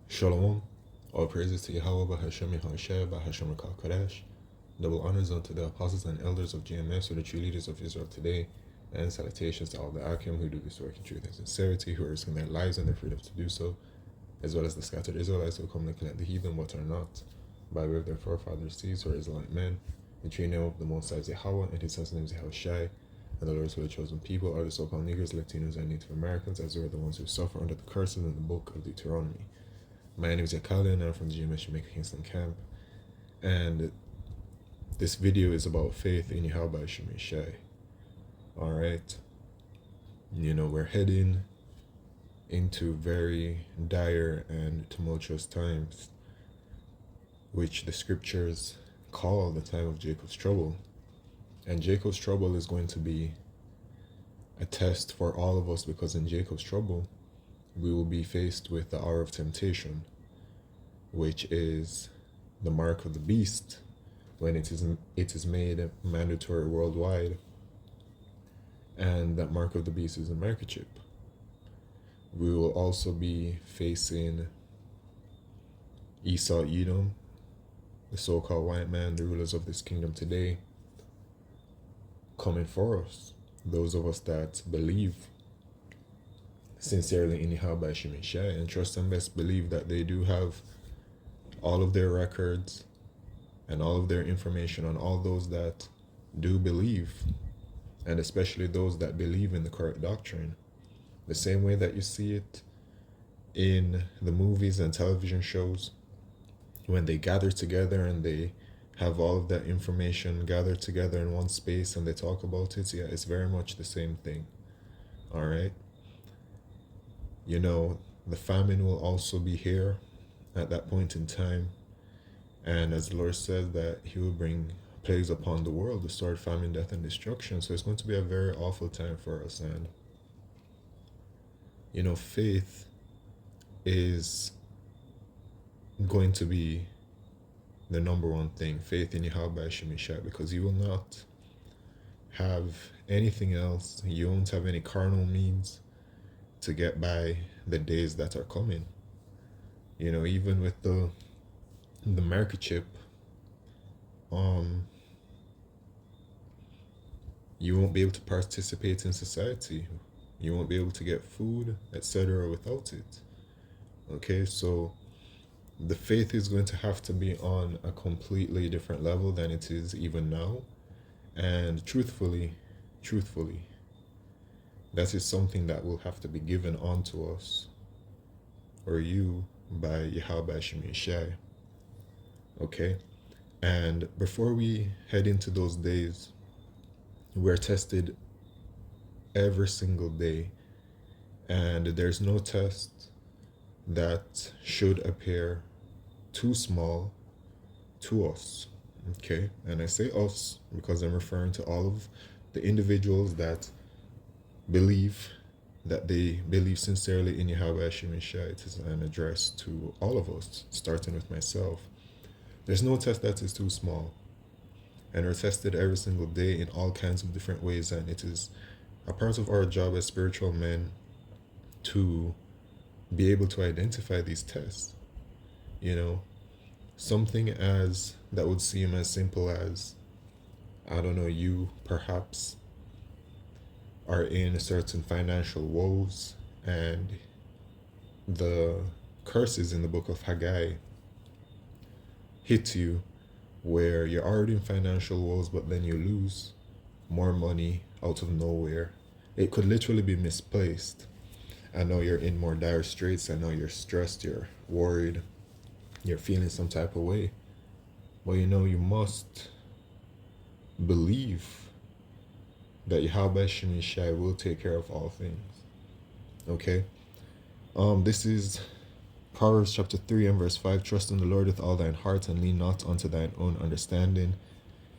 Shalom. All praises to Yahweh, Bahashem Yahushua, Bahashem Kodesh. Double honors unto the apostles and elders of GMS, or the true leaders of Israel today, and salutations to all the Akim who do this work in truth and sincerity, who are risking their lives and their freedom to do so, as well as the scattered Israelites who come to collect the heathen, but are not, by way of their forefathers' seeds, or Israelite men. The true name of the Most High is Yahweh, and his son's name is Yahushua. And the Lord's for the chosen people are the so-called Negroes, Latinos, and Native Americans, as they are the ones who suffer under the curses in the book of Deuteronomy. My name is Yakala, and I'm from the GMS Jamaica Kingston Camp. And this video is about faith in Yahweh Shemeshai. Alright. We're heading into very dire and tumultuous times, which the scriptures call the time of Jacob's trouble. And Jacob's trouble is going to be a test for all of us, because in Jacob's trouble, we will be faced with the hour of temptation, which is the mark of the beast, when it is made mandatory worldwide, and that mark of the beast is a microchip. We will also be facing Esau, Edom, the so-called white man, the rulers of this kingdom today, coming for us. Those of us that believe sincerely in Yahweh Shemeshai and trust and best believe that they do have all of their records and all of their information on all those that do believe, and especially those that believe in the correct doctrine. The same way that you see it in the movies and television shows, when they gather together and they have all of that information gathered together in one space and they talk about it. Yeah, it's very much the same thing. All right. The famine will also be here at that point in time. And as the Lord says that he will bring plagues upon the world, the sword, famine, death, and destruction. So it's going to be a very awful time for us. And, faith is going to be the number one thing. Faith in Yahweh Shemeshai, because you will not have anything else. You won't have any carnal means to get by the days that are coming. Even with the microchip, you won't be able to participate in society. You won't be able to get food, etc. without it. Okay, so the faith is going to have to be on a completely different level than it is even now. And truthfully, that is something that will have to be given onto us, or you, by Yahweh Shemeshai. Okay? And before we head into those days, we're tested every single day. And there's no test that should appear too small to us. Okay? And I say us because I'm referring to all of the individuals that believe sincerely in Yahweh Shemeshai. It is an address to all of us, starting with myself. There's no test that is too small. And we're tested every single day in all kinds of different ways. And it is a part of our job as spiritual men to be able to identify these tests. Something that would seem as simple as, I don't know, you perhaps are in certain financial woes, and the curses in the book of Haggai hit you where you're already in financial woes, but then you lose more money out of nowhere. It could literally be misplaced. I know you're in more dire straits. I know you're stressed, you're worried, you're feeling some type of way. But you must believe that Yahweh Shemeshai will take care of all things. Okay? This is Proverbs chapter 3 and verse 5. Trust in the Lord with all thine heart, and lean not unto thine own understanding.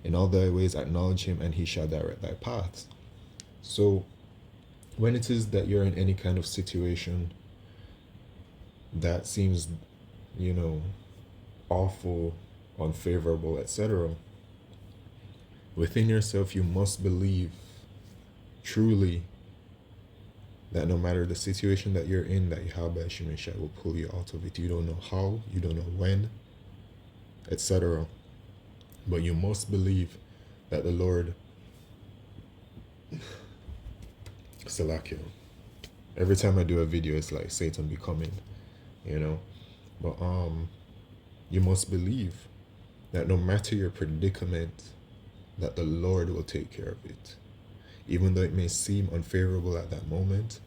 In all thy ways acknowledge him, and he shall direct thy paths. So, when it is that you're in any kind of situation that seems, awful, unfavorable, etc., within yourself you must believe truly that no matter the situation that you're in, that Yahweh Shemeshai will pull you out of it. You don't know how, you don't know when, etc. But you must believe that the Lord, Salakia. Every time I do a video, it's like Satan be coming, you know. But you must believe that no matter your predicament, that the Lord will take care of it. Even though it may seem unfavorable at that moment,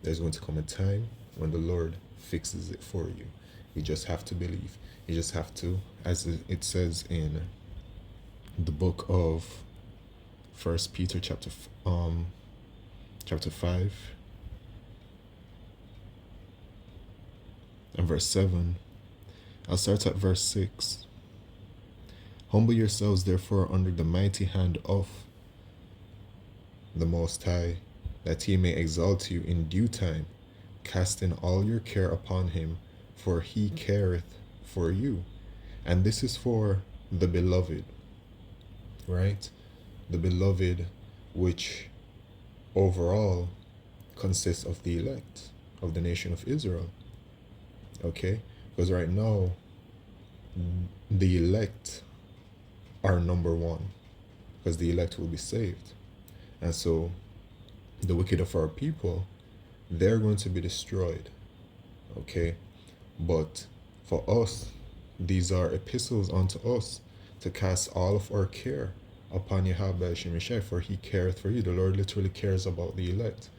there's going to come a time when the Lord fixes it for you. You just have to believe. You just have to, as it says in the book of First Peter chapter 5 and verse 7. I'll start at verse 6. Humble yourselves therefore under the mighty hand of the Most High, that he may exalt you in due time, casting all your care upon him, for he careth for you. And this is for the beloved, right? The beloved, which overall consists of the elect of the nation of Israel. Okay? Because right now, the elect are number one, because the elect will be saved. And so the wicked of our people, they're going to be destroyed. Okay? But for us, these are epistles unto us to cast all of our care upon Yahweh Shemeshai, for he careth for you. The Lord literally cares about the elect.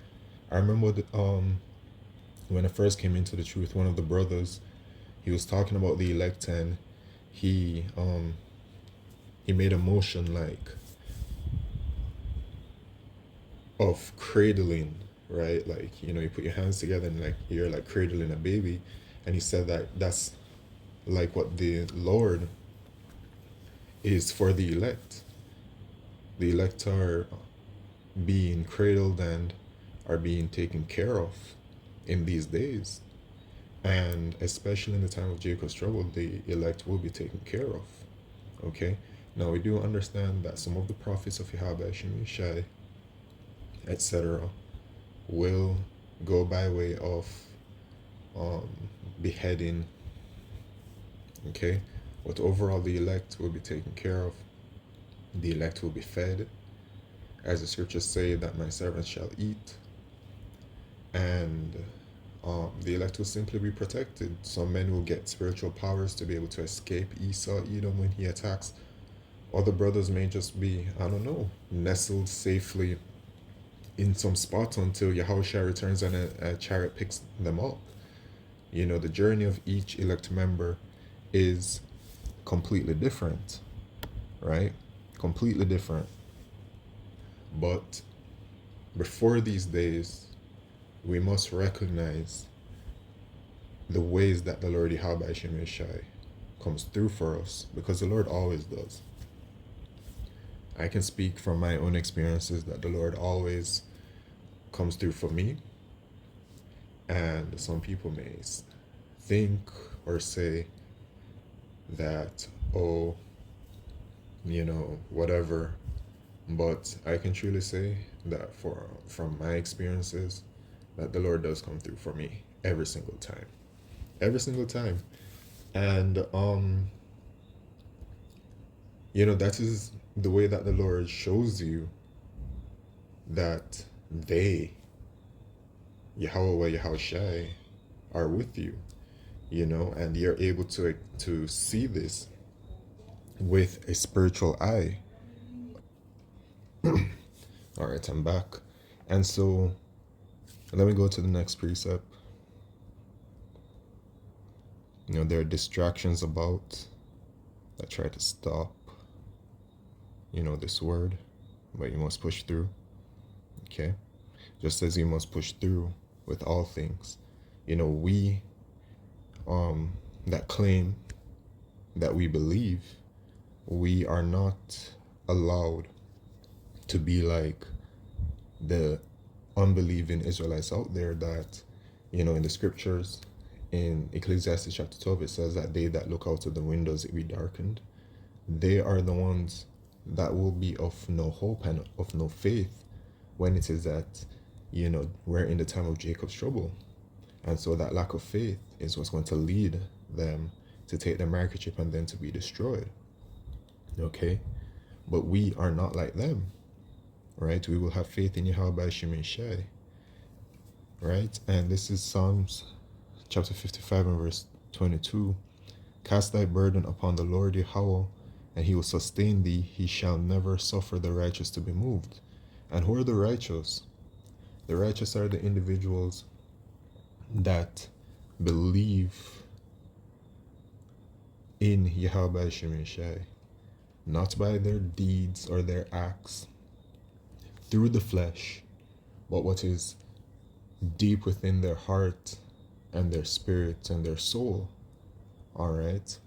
I remember when I first came into the truth, one of the brothers, he was talking about the elect, and he made a motion like of cradling, right? Like, you know, you put your hands together and like you're like cradling a baby. And he said that that's like what the Lord is for the elect. The elect are being cradled and are being taken care of in these days. And especially in the time of Jacob's trouble, the elect will be taken care of. Okay? Now we do understand that some of the prophets of Yahweh Shemeshai, etc., will go by way of beheading. Okay? But overall, the elect will be taken care of. The elect will be fed, as the scriptures say, that my servants shall eat. And the elect will simply be protected. Some men will get spiritual powers to be able to escape Esau, Edom, when he attacks. Other brothers may just be, I don't know, nestled safely in some spot until Yahushua returns and a chariot picks them up. You know, the journey of each elect member is completely different, right? Completely different. But before these days, we must recognize the ways that the Lord Yahweh Shemeshai comes through for us, because the Lord always does. I can speak from my own experiences that the Lord always comes through for me. And some people may think or say that, oh, you know, whatever. But I can truly say that from my experiences, that the Lord does come through for me every single time. Every single time. And you know, that is the way that the Lord shows you that they, Yahweh, Yahushai, are with you, you know, and you're able to see this with a spiritual eye. All right, I'm back. And so let me go to the next precept. You know, there are distractions about that try to stop, you know, this word, but you must push through. Okay? Just as you must push through with all things. You know, we that claim that we believe, we are not allowed to be like the unbelieving Israelites out there that, you know, in the scriptures, in Ecclesiastes chapter 12, it says that they that look out of the windows, it be darkened. They are the ones that will be of no hope and of no faith, when it is that, we're in the time of Jacob's trouble. And so that lack of faith is what's going to lead them to take the microchip and then to be destroyed. Okay? But we are not like them, right? We will have faith in Yahweh Shimon Shai, right? And this is Psalms chapter 55 and verse 22. Cast thy burden upon the Lord Yahweh, and he will sustain thee. He shall never suffer the righteous to be moved. And who are the righteous? The righteous are the individuals that believe in Yahweh Shimon Shai, not by their deeds or their acts through the flesh, but what is deep within their heart and their spirit and their soul. All right,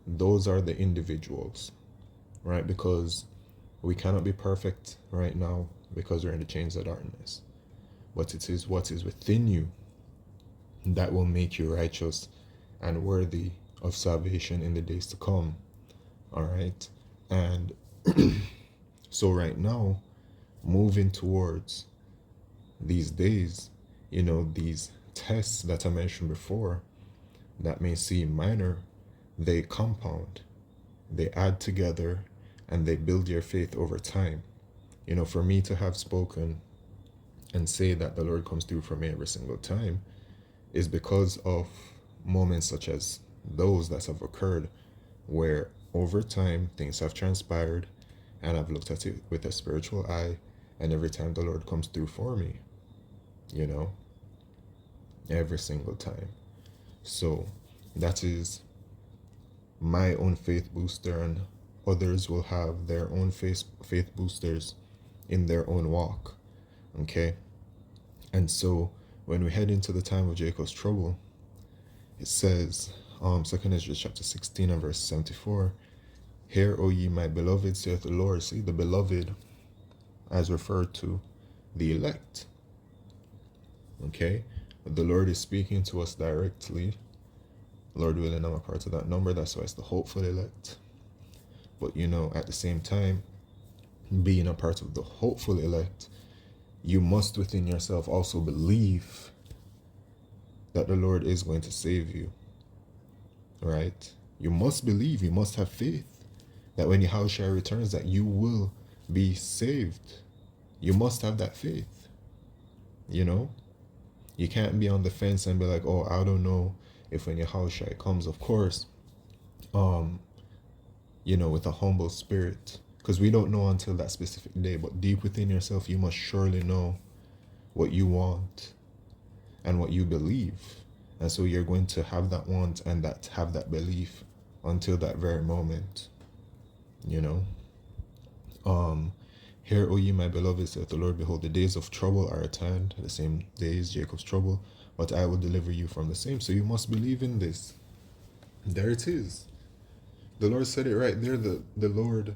those are the individuals, right? Because we cannot be perfect right now because we're in the chains of darkness, but it is what is within you that will make you righteous and worthy of salvation in the days to come. All right, and so right now, moving towards these days, these tests that I mentioned before that may seem minor, they compound, they add together, and they build your faith over time. For me to have spoken and say that the Lord comes through for me every single time is because of moments such as those that have occurred, where over time things have transpired and I've looked at it with a spiritual eye, and every time the Lord comes through for me, every single time. So that is my own faith booster, and others will have their own faith boosters in their own walk. Okay? And so when we head into the time of Jacob's trouble, it says, 2 Ezra chapter 16 and verse 74, "Hear, O ye my beloved, saith the Lord." See, the beloved as referred to the elect. Okay? The Lord is speaking to us directly. Lord willing, I'm a part of that number. That's why it's the hopeful elect. But at the same time, being a part of the hopeful elect, you must within yourself also believe that the Lord is going to save you. Right? You must believe, you must have faith that when Yahushua returns, that you will be saved. You must have that faith. You can't be on the fence and be like, oh, I don't know if when Yahushua comes, of course, with a humble spirit, because we don't know until that specific day, but deep within yourself, you must surely know what you want and what you believe. And so you're going to have that want and have that belief until that very moment. Hear, O ye my beloved, saith the Lord, behold, the days of trouble are at hand, the same days Jacob's trouble, but I will deliver you from the same. So you must believe in this. There it is. The Lord said it right there. The Lord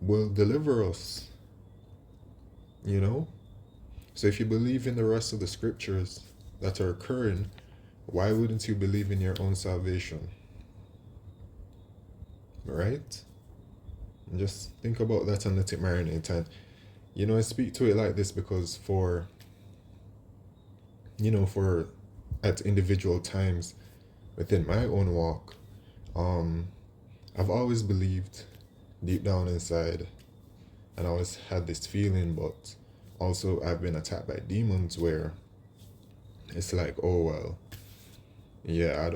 will deliver us. So if you believe in the rest of the scriptures that are occurring, why wouldn't you believe in your own salvation? Right? And just think about that and let it marinate. And I speak to it like this because for at individual times within my own walk, I've always believed deep down inside, and I always had this feeling, but also I've been attacked by demons where it's like, oh well, yeah, I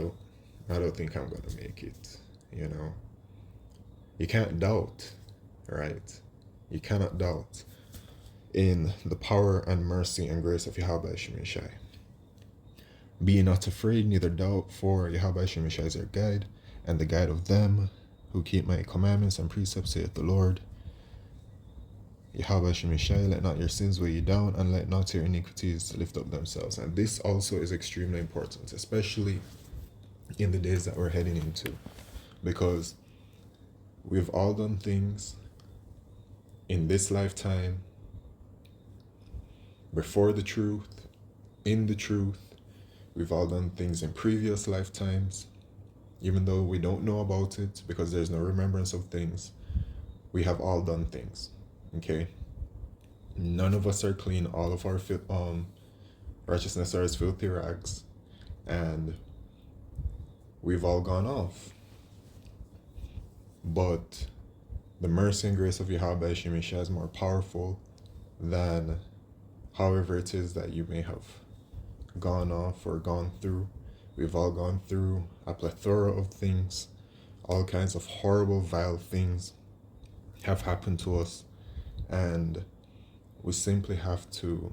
don't think I'm gonna make it. You can't doubt, right? You cannot doubt in the power and mercy and grace of Yahweh Shimon Shai. Be not afraid, neither doubt, for Yahweh Shimon Shai is your guide, and the guide of them who keep my commandments and precepts, saith the Lord. Yahweh Shimon Shai, let not your sins weigh you down, and let not your iniquities lift up themselves. And this also is extremely important, especially in the days that we're heading into, because we've all done things in this lifetime, before the truth, in the truth. We've all done things in previous lifetimes, even though we don't know about it because there's no remembrance of things. We have all done things, okay? None of us are clean. All of our righteousness are as filthy rags, and we've all gone off. But the mercy and grace of Yahweh Shemisha is more powerful than however it is that you may have gone off or gone through. We've all gone through a plethora of things. All kinds of horrible, vile things have happened to us, and we simply have to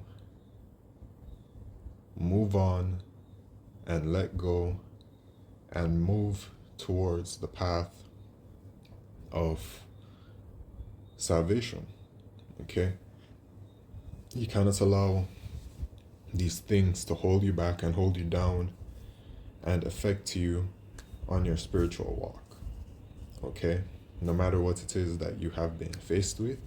move on and let go and move towards the path of salvation. Okay? You cannot allow these things to hold you back and hold you down and affect you on your spiritual walk. Okay? No matter what it is that you have been faced with.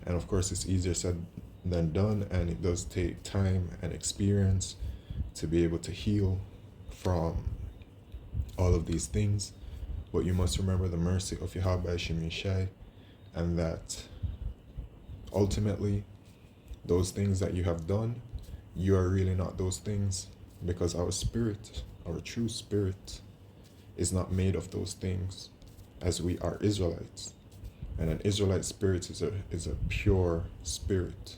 And of course, it's easier said than done, and it does take time and experience to be able to heal from all of these things. But you must remember the mercy of Yahweh Shemishai, and that ultimately, those things that you have done, you are really not those things, because our spirit, our true spirit, is not made of those things, as we are Israelites. And an Israelite spirit is a pure spirit.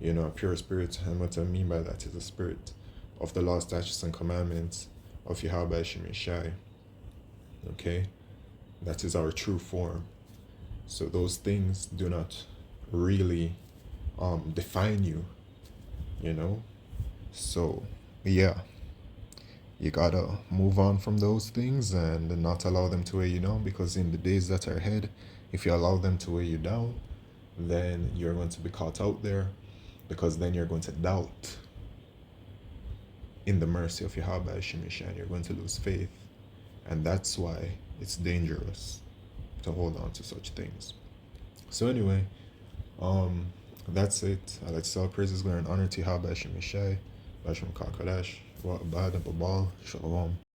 You know, a pure spirit. And what I mean by that is a spirit of the law, statutes, and commandments of Yahweh Shemishai. Okay? That is our true form. So those things do not really define you, you know? So, yeah. You gotta move on from those things and not allow them to weigh you down, because in the days that are ahead, if you allow them to weigh you down, then you're going to be caught out there, because then you're going to doubt in the mercy of Yahweh Shemisha, and you're going to lose faith. And that's why it's dangerous to hold on to such things. So anyway, that's it. I'd like to say all praises, glory, and honor to Yahweh Shemishai, Bashem Kakadash, Wa Abad, and Babal, Shalom.